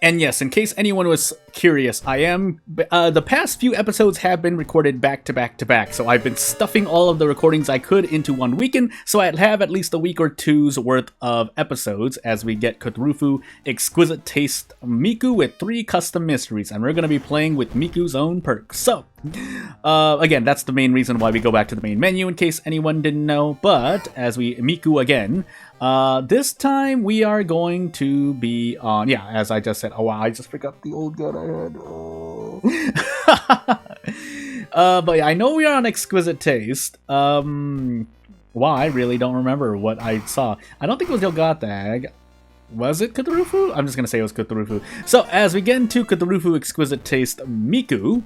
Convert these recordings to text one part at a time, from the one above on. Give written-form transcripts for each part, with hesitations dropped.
And yes, in case anyone was curious, I am. The past few episodes have been recorded back to back to back, so I've been stuffing all of the recordings I could into one weekend, so I'd have at least a week or two's worth of episodes as we get Cthulhu Exquisite Taste Miku with 3 custom mysteries, and we're going to be playing with Miku's own perks. So, again, that's the main reason why we go back to the main menu, in case anyone didn't know, but as we Miku again, this time we are going to be on, yeah, as I just said. Oh wow, I just forgot the old gun I had. Oh. But yeah, I know we are on Exquisite Taste. Wow, I really don't remember what I saw. I don't think it was Yelgathag. Was it Cthulhu? I'm just gonna say it was Cthulhu. So as we get into Cthulhu Exquisite Taste Miku,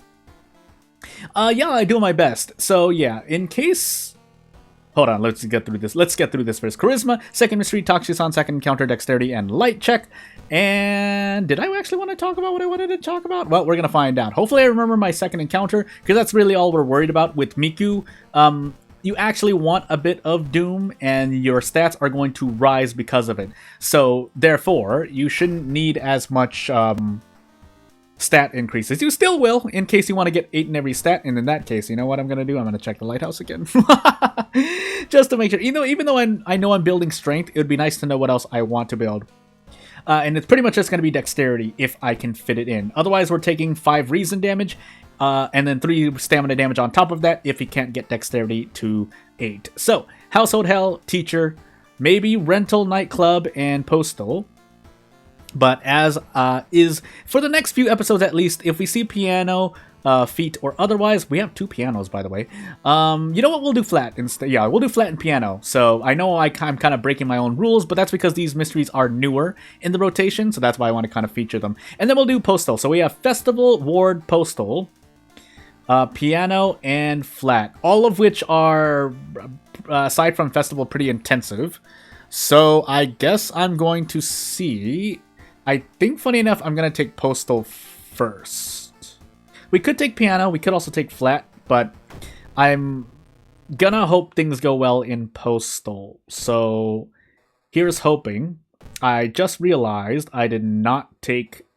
yeah, I do my best. So yeah, in case. Hold on, let's get through this. Let's get through this first. Charisma, second mystery, Takshisan, second encounter, dexterity, and light check. And did I actually want to talk about what I wanted to talk about? Well, we're going to find out. Hopefully I remember my second encounter, because that's really all we're worried about with Miku. You actually want a bit of Doom, and your stats are going to rise because of it. So, therefore, you shouldn't need as much stat increases. You still will, in case you want to get 8 in every stat, and in that case, you know what I'm going to do? I'm going to check the lighthouse again. Just to make sure. Even though I know I'm building strength, it would be nice to know what else I want to build. And it's pretty much just going to be dexterity, if I can fit it in. Otherwise, we're taking 5 reason damage, and then 3 stamina damage on top of that, if you can't get dexterity to 8. So, Household Hell, Teacher, maybe Rental, Nightclub, and Postal. But as is, for the next few episodes at least, if we see piano, feet, or otherwise, we have 2 pianos, by the way. You know what, we'll do flat instead. Yeah, we'll do flat and piano. So I know I'm kind of breaking my own rules, but that's because these mysteries are newer in the rotation, so that's why I want to kind of feature them. And then we'll do postal. So we have festival, ward, postal, piano, and flat. All of which are, aside from festival, pretty intensive. So I guess I'm going to see. I think, funny enough, I'm going to take postal first. We could take piano, we could also take flat, but I'm gonna hope things go well in postal. So here's hoping. I just realized I did not take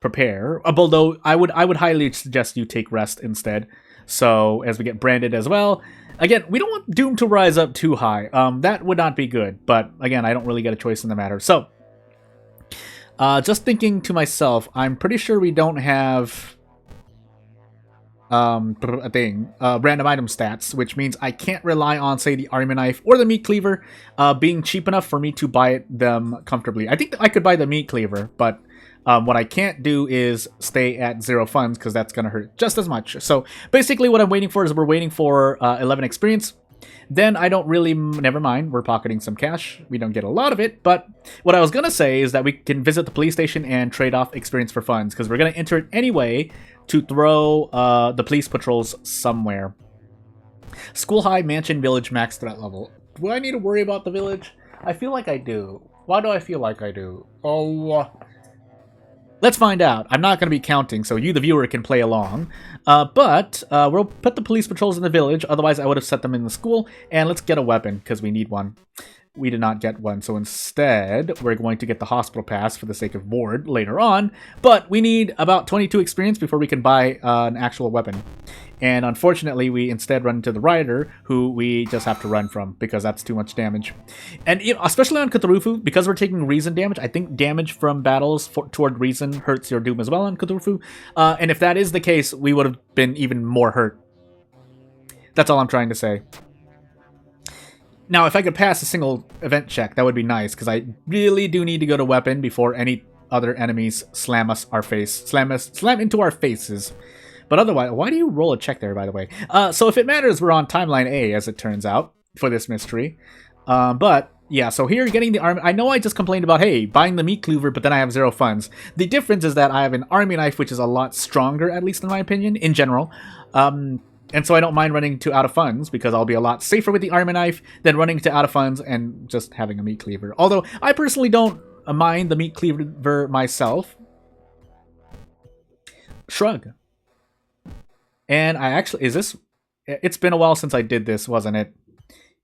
prepare, although I would highly suggest you take rest instead. So as we get branded as well. Again, we don't want Doom to rise up too high. That would not be good, but again, I don't really get a choice in the matter. So just thinking to myself, I'm pretty sure we don't have random item stats, which means I can't rely on, say, the army knife or the meat cleaver being cheap enough for me to buy them comfortably. I think I could buy the meat cleaver, but what I can't do is stay at 0 funds, because that's going to hurt just as much. So basically what I'm waiting for is we're waiting for 11 experience. Then I don't really, never mind, we're pocketing some cash. We don't get a lot of it, but what I was going to say is that we can visit the police station and trade off experience for funds, because we're going to enter it anyway to throw the police patrols somewhere. School High, Mansion, Village, max threat level. Do I need to worry about the village? I feel like I do. Why do I feel like I do? Oh, let's find out. I'm not going to be counting, so you, the viewer, can play along. But we'll put the police patrols in the village. Otherwise, I would have set them in the school. And let's get a weapon, because we need one. We did not get one, so instead, we're going to get the hospital pass for the sake of board later on. But we need about 22 experience before we can buy an actual weapon. And unfortunately, we instead run into the Rider, who we just have to run from, because that's too much damage. And especially on Cthulhu, because we're taking reason damage, I think damage from battles toward reason hurts your Doom as well on Cthulhu. And if that is the case, we would have been even more hurt. That's all I'm trying to say. Now, if I could pass a single event check, that would be nice, because I really do need to go to weapon before any other enemies slam into our faces. But otherwise, why do you roll a check there, by the way? So if it matters, we're on timeline A, as it turns out, for this mystery. But yeah, so here, getting the army. I know I just complained about, hey, buying the meat cleaver, but then I have 0 funds. The difference is that I have an army knife, which is a lot stronger, at least in my opinion, in general. And so I don't mind running to out of funds, because I'll be a lot safer with the army knife than running to out of funds and just having a meat cleaver. Although, I personally don't mind the meat cleaver myself. Shrug. And I actually, it's been a while since I did this, wasn't it?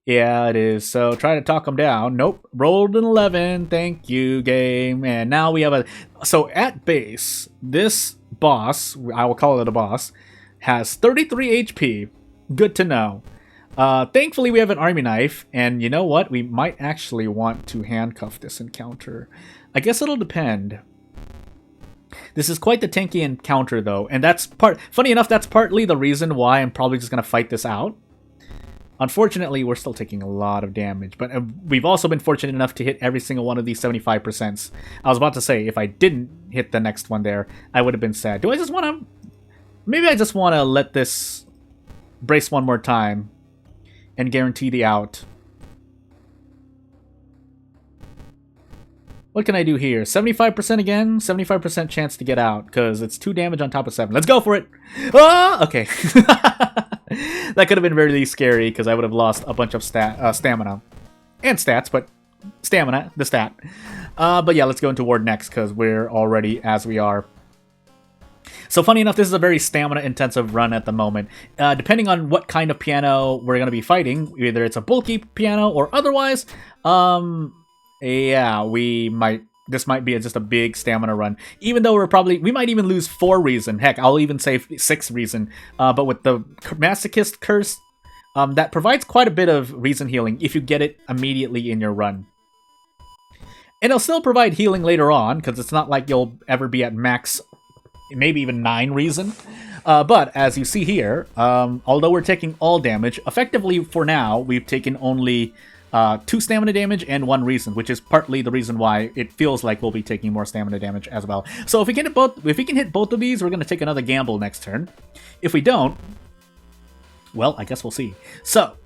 Yeah, it is. So try to talk him down. Nope. Rolled an 11. Thank you, game. And now we have a... So at base, this boss, I will call it a boss, has 33 HP. Good to know. Thankfully, we have an army knife. And you know what? We might actually want to handcuff this encounter. I guess it'll depend. This is quite the tanky encounter, though. And that's funny enough, that's partly the reason why I'm probably just going to fight this out. Unfortunately, we're still taking a lot of damage, but we've also been fortunate enough to hit every single one of these 75%. I was about to say, if I didn't hit the next one there, I would have been sad. Do I just want to... Maybe I just want to let this brace one more time and guarantee the out. What can I do here? 75% again? 75% chance to get out, because it's 2 damage on top of 7. Let's go for it! Ah! Okay. That could have been really scary, because I would have lost a bunch of stamina. And stats, but stamina, the stat. But yeah, let's go into Ward next, because we're already as we are. So funny enough, this is a very stamina-intensive run at the moment. Depending on what kind of piano we're going to be fighting, either it's a bulky piano or otherwise, yeah, this might be just a big stamina run. Even though we might even lose 4 reason. Heck, I'll even say 6 reason. But with the Masochist Curse, that provides quite a bit of reason healing if you get it immediately in your run. And it'll still provide healing later on, because it's not like you'll ever be at max, maybe even 9 reason. But as you see here, although we're taking all damage, effectively for now, we've taken only 2 stamina damage and 1 reason, which is partly the reason why it feels like we'll be taking more stamina damage as well. So if we can hit both of these, we're going to take another gamble next turn. If we don't, well, I guess we'll see. So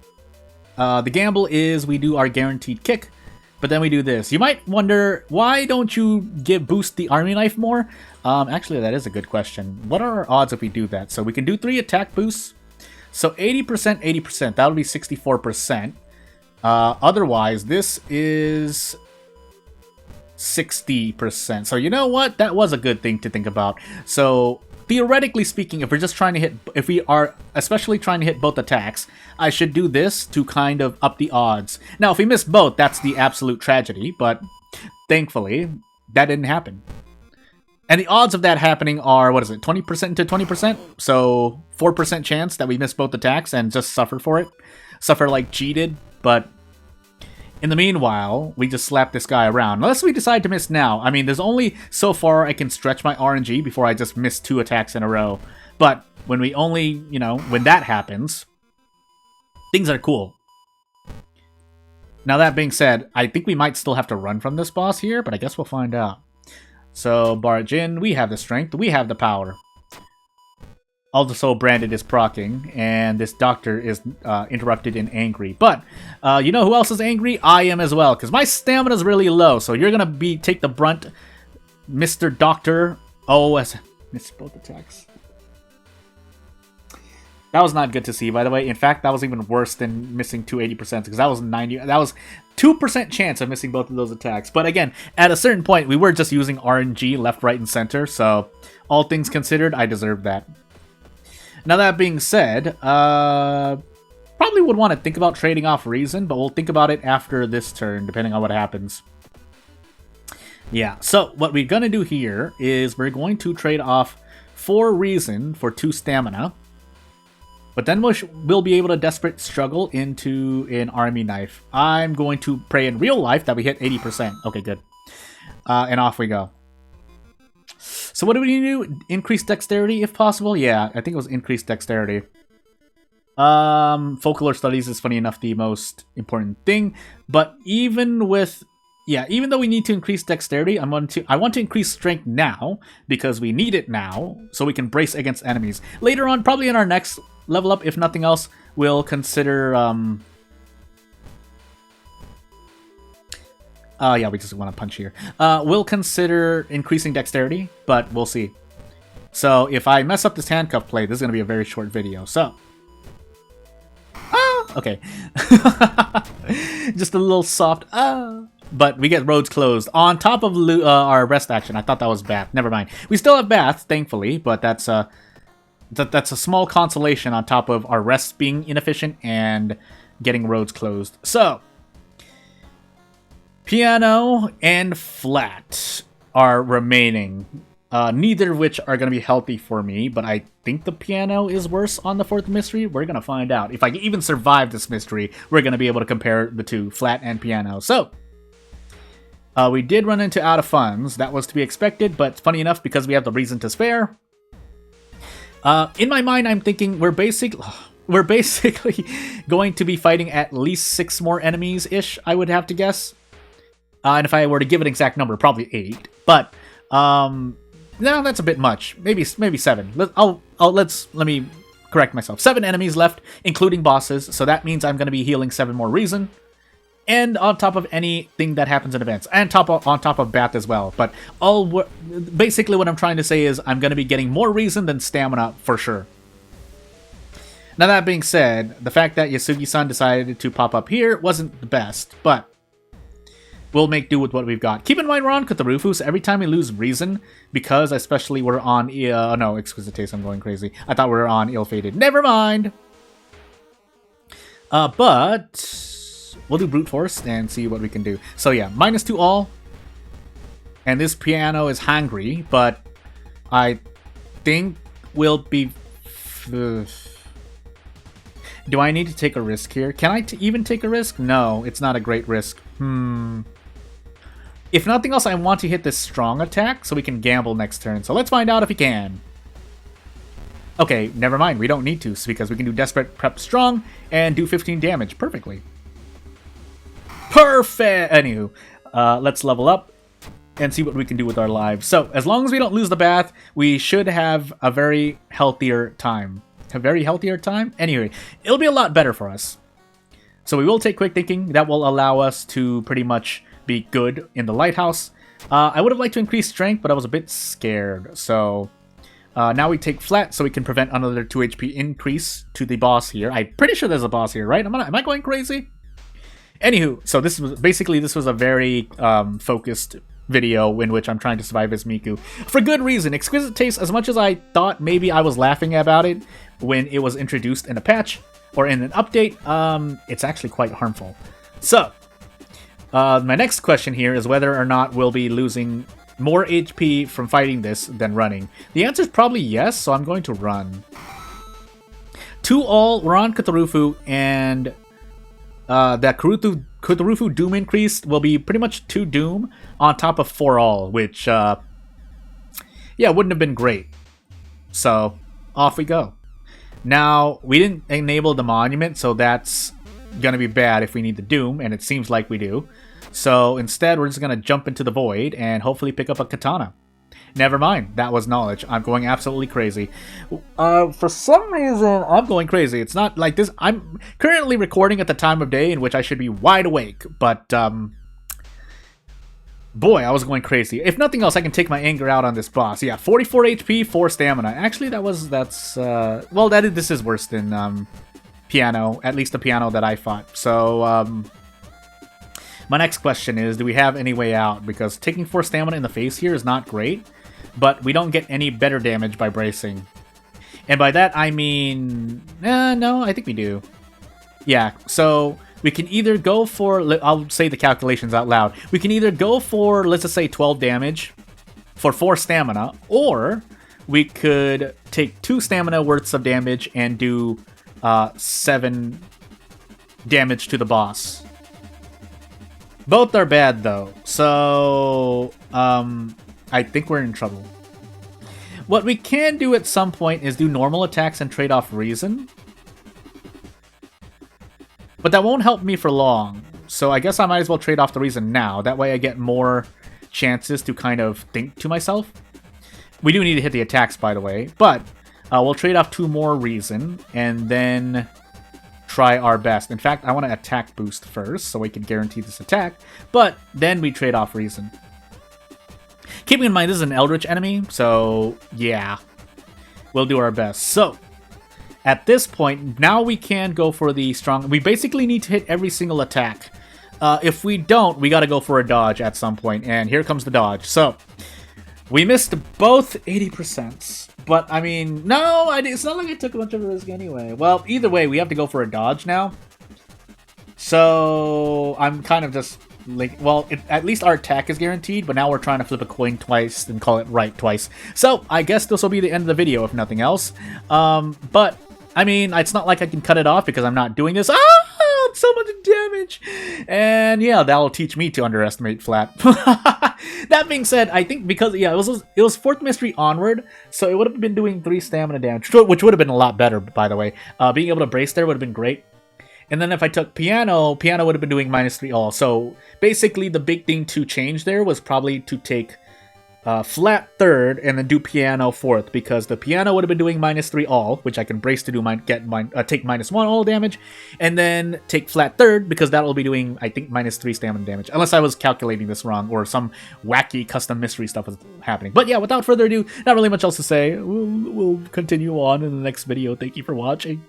the gamble is we do our guaranteed kick, but then we do this. You might wonder, why don't you boost the army knife more? Actually, that is a good question. What are our odds if we do that? So we can do 3 attack boosts. So 80%, 80%. That'll be 64%. Otherwise, this is 60%. So you know what? That was a good thing to think about. So theoretically speaking, if we are especially trying to hit both attacks, I should do this to kind of up the odds. Now, if we miss both, that's the absolute tragedy, but thankfully, that didn't happen. And the odds of that happening are, what is it, 20% to 20%? So 4% chance that we miss both attacks and just suffer for it. Suffer like G did. But in the meanwhile, we just slap this guy around. Unless we decide to miss now. I mean, there's only so far I can stretch my RNG before I just miss 2 attacks in a row. But when when that happens, things are cool. Now that being said, I think we might still have to run from this boss here, but I guess we'll find out. So, barge in, we have the strength, we have the power. Also, Branded is proccing, and this doctor is interrupted and angry. But, you know who else is angry? I am as well, because my stamina is really low. So you're going to take the brunt, Mr. Doctor. Oh, I missed both attacks. That was not good to see, by the way. In fact, that was even worse than missing 280%, because that was 2% chance of missing both of those attacks. But again, at a certain point, we were just using RNG left, right, and center. So, all things considered, I deserve that. Now that being said, probably would want to think about trading off reason, but we'll think about it after this turn, depending on what happens. Yeah, so what we're going to do here is we're going to trade off 4 reason for 2 stamina. But then we'll be able to desperate struggle into an army knife. I'm going to pray in real life that we hit 80%. Okay, good. And off we go. So what do we need to do? Increase dexterity if possible? Yeah, I think it was increased dexterity. Folklore studies is funny enough the most important thing. But even though we need to increase dexterity, I want to increase strength now because we need it now so we can brace against enemies. Later on, probably in our next level up, if nothing else, we'll consider yeah, we just want to punch here. We'll consider increasing dexterity, but we'll see. So if I mess up this handcuff play, this is going to be a very short video. So, okay. Just a little soft, But we get roads closed on top of our rest action. I thought that was Bath. Never mind. We still have Bath, thankfully, but that's a small consolation on top of our rest being inefficient and getting roads closed. So, Piano and Flat are remaining. Neither of which are going to be healthy for me, but I think the Piano is worse on the 4th mystery. We're going to find out. If I can even survive this mystery, we're going to be able to compare the two, Flat and Piano. So, we did run into out of funds. That was to be expected, but funny enough, because we have the reason to spare. In my mind, I'm thinking we're basically going to be fighting at least 6 more enemies-ish, I would have to guess. And if I were to give an exact number, probably 8. But, no, that's a bit much. Maybe 7. Let me correct myself. 7 enemies left, including bosses. So that means I'm going to be healing 7 more reason, and on top of anything that happens in events, and on top of Bath as well. But basically, what I'm trying to say is I'm going to be getting more reason than stamina for sure. Now that being said, the fact that Yasugi-san decided to pop up here wasn't the best, but we'll make do with what we've got. Keep in mind, we're on Cthulhu, so every time we lose reason, because especially we're on... no, Exquisite Taste, I'm going crazy. I thought we were on Ill-Fated. Never mind! But we'll do Brute Force and see what we can do. So yeah, -2 all. And this Piano is hungry, but I think we'll be... Do I need to take a risk here? Can I even take a risk? No, it's not a great risk. If nothing else, I want to hit this strong attack so we can gamble next turn. So let's find out if we can. Okay, never mind. We don't need to, because we can do Desperate Prep Strong and do 15 damage perfectly. Perfect! Anywho, let's level up and see what we can do with our lives. So, as long as we don't lose the bath, we should have a very healthier time. A very healthier time? Anyway, it'll be a lot better for us. So we will take Quick Thinking. That will allow us to pretty much be good in the Lighthouse. I would have liked to increase Strength, but I was a bit scared. So now we take Flat so we can prevent another 2 HP increase to the boss here. I'm pretty sure there's a boss here, right? Am I going crazy? Anywho, so this was a very focused video in which I'm trying to survive as Miku. For good reason. Exquisite Taste, as much as I thought maybe I was laughing about it when it was introduced in a patch or in an update, it's actually quite harmful. So, my next question here is whether or not we'll be losing more HP from fighting this than running. The answer is probably yes, so I'm going to run. 2 all, we're on Cthulhu, and that Cthulhu Doom increase will be pretty much 2 Doom on top of 4 all, which, yeah, wouldn't have been great. So, off we go. Now, we didn't enable the monument, so that's gonna be bad if we need the Doom, and it seems like we do. So, instead, we're just gonna jump into the Void and hopefully pick up a Katana. Never mind, that was knowledge. I'm going absolutely crazy. For some reason, I'm going crazy. It's not like this. I'm currently recording at the time of day in which I should be wide awake, but, boy, I was going crazy. If nothing else, I can take my anger out on this boss. Yeah, 44 HP, 4 stamina. Actually, this is worse than, Piano. At least the Piano that I fought. So, my next question is, do we have any way out? Because taking 4 stamina in the face here is not great, but we don't get any better damage by bracing. And by that, I mean... no, I think we do. Yeah, so we can either go for... I'll say the calculations out loud. We can either go for, let's just say, 12 damage for 4 stamina, or we could take 2 stamina worths of damage and do 7 damage to the boss. Both are bad, though, so I think we're in trouble. What we can do at some point is do normal attacks and trade off reason. But that won't help me for long, so I guess I might as well trade off the reason now. That way I get more chances to kind of think to myself. We do need to hit the attacks, by the way, but we'll trade off 2 more reason, and then try our best. In fact, I want to attack boost first, so we can guarantee this attack, but then we trade off reason. Keeping in mind, this is an Eldritch enemy, so yeah, we'll do our best. So, at this point, now we can go for the strong... We basically need to hit every single attack. If we don't, we gotta go for a dodge at some point, and here comes the dodge. So, we missed both 80%. But, I mean, no, it's not like I took a bunch of risk anyway. Well, either way, we have to go for a dodge now. So I'm kind of just like, well, at least our attack is guaranteed, but now we're trying to flip a coin twice and call it right twice. So I guess this will be the end of the video, if nothing else. But I mean, it's not like I can cut it off because I'm not doing this. Ah, so much damage. And yeah, that'll teach me to underestimate flat. That being said, I think because, yeah, it was 4th mystery onward, so it would have been doing 3 stamina damage, which would have been a lot better, by the way. Being able to brace there would have been great. And then if I took piano would have been doing -3 all. So basically the big thing to change there was probably to take flat 3rd and then do piano 4th, because the piano would have been doing -3 all, which I can brace to do take -1 all damage, and then take flat 3rd because that will be doing, I think, -3 stamina damage, unless I was calculating this wrong or some wacky custom mystery stuff was happening. But yeah, without further ado, not really much else to say. We'll continue on in the next video. Thank you for watching.